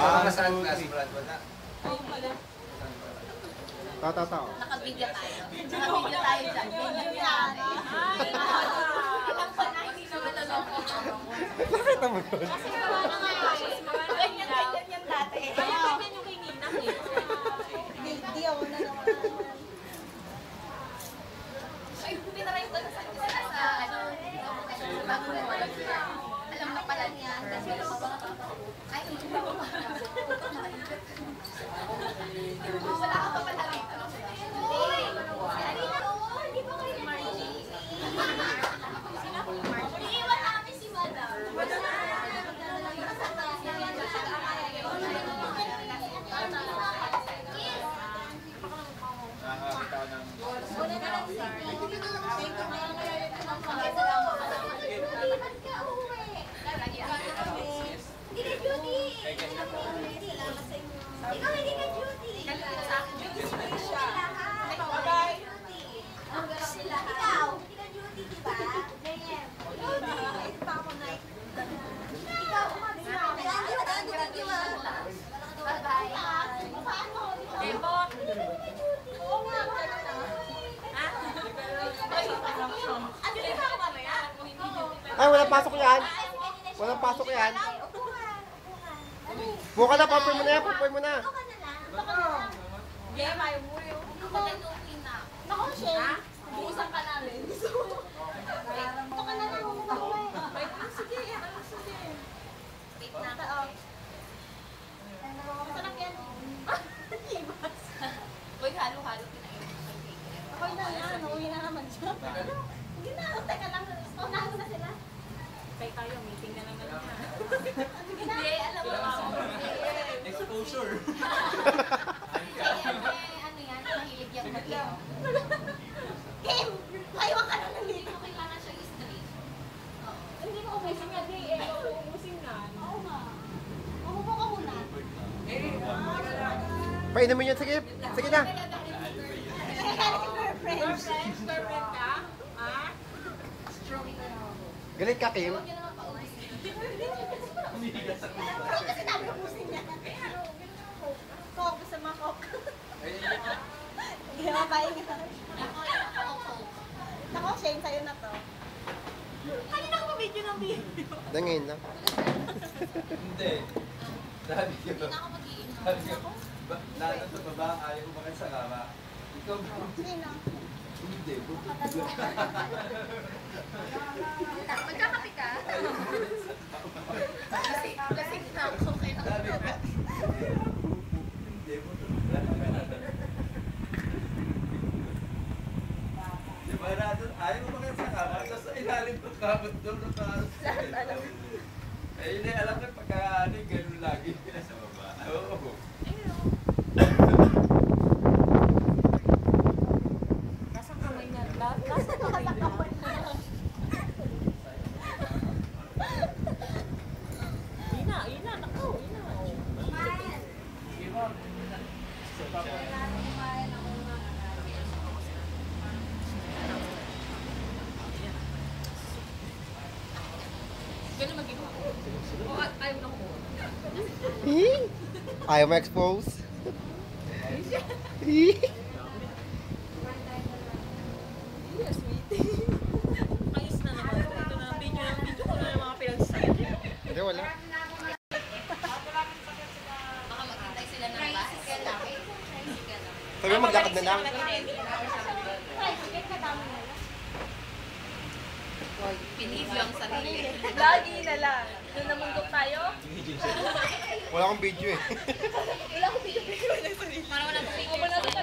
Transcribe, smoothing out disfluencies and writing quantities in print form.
Mga sunglass, Brad, wala. Ayun pala. Tao. Nakabigla tayo. Nakabigla tayo dyan. Ganyan yan. Ay, ilang pa na, hindi naman naloko. Nakita mo yun? Kasi wala nga ganyan yan dati. Kaya ganyan yung kay Ninang eh. Hindi ako na naman. Ay, tinaray ko sa bago na alam na pala niya. Kasi ay, hindi ko wala ka pa pala rito. Uy! Hindi ba kayo Margie? Iiwan namin si Madam. Ikaw hindi ka duty. Sa akin duty siya. Bye-bye. Sila. Ikaw, hindi ka duty, di ba? Ganyan. Duty. Ito ako na. Ikaw, umabi na. Hindi ka duty, ba? Bye-bye. Paano? Debo. Oo nga. Ano din ako mamaya? Ay, walang pasok yan. Walang pasok yan. Buka na, papoy mo na yan, papoy mo na. Yeah, may muyo. Ako na tuwi na. Ako, Shen. Buusan ka namin. Ito ka na lang. Sige, sige. Wait na ka. Masarap yan. Ibas. Uy, halo-halo kinain. Ako na yan. Uwi na naman siya. Hindi na. Teka lang. Unahan na sila. Kaya tayo, meeting na naman na. Hindi, alam mo. Exposure. Ano yan? Mahilig yung mag-inom. Kim! Maiwan ka na nandito. Kailangan siya i-straight. Hindi mo umusing nga, di. Umusing na. Oo nga. Umupo ka muna. Painumin yun, sige. Sige na. Girlfriend ka? Ha? Galit ka, Kim. Huwag niyo naman paubusin. Pero kasi dami ubusin niya. Coke sa mga coke. Hindi naman buying ito. Ako, Shane, sa'yo na to. Kanina ko video ng video. Ngayon lang. Hindi. Sabi ko. Hindi na ako mag-iinom. Sabi ko, lalo sa baba, ayaw umakit sa kama. Ikaw ba? Sino? Hindi. Magkakape ka? Lasing na ako. Sabi ko, hindi mo. Di ba natin, ayaw umakit sa kama. Tapos sa ilalim ng kamot doon, nakaharap sa ilalim. Eh, hindi alam na pagka ano, ganun lagi. Sa baba. Oo. Nasaan kamay na? Nasaan kamay na? Ina, naku, ina. Ganun mag-inom ako. O, ayaw na ko. Ayaw ma-expose. Yes, sweetie. Ayos na naman. Ito na, video ko na yung mga pinagsasabi. Hindi, wala. Baka maghintay sila ng bus. Sabi mo, maglakad na lang. Believe lang sa sarili. Lagi na lang. Doon namundok tayo. Wala akong video eh. Wala akong video. Parang wala akong video.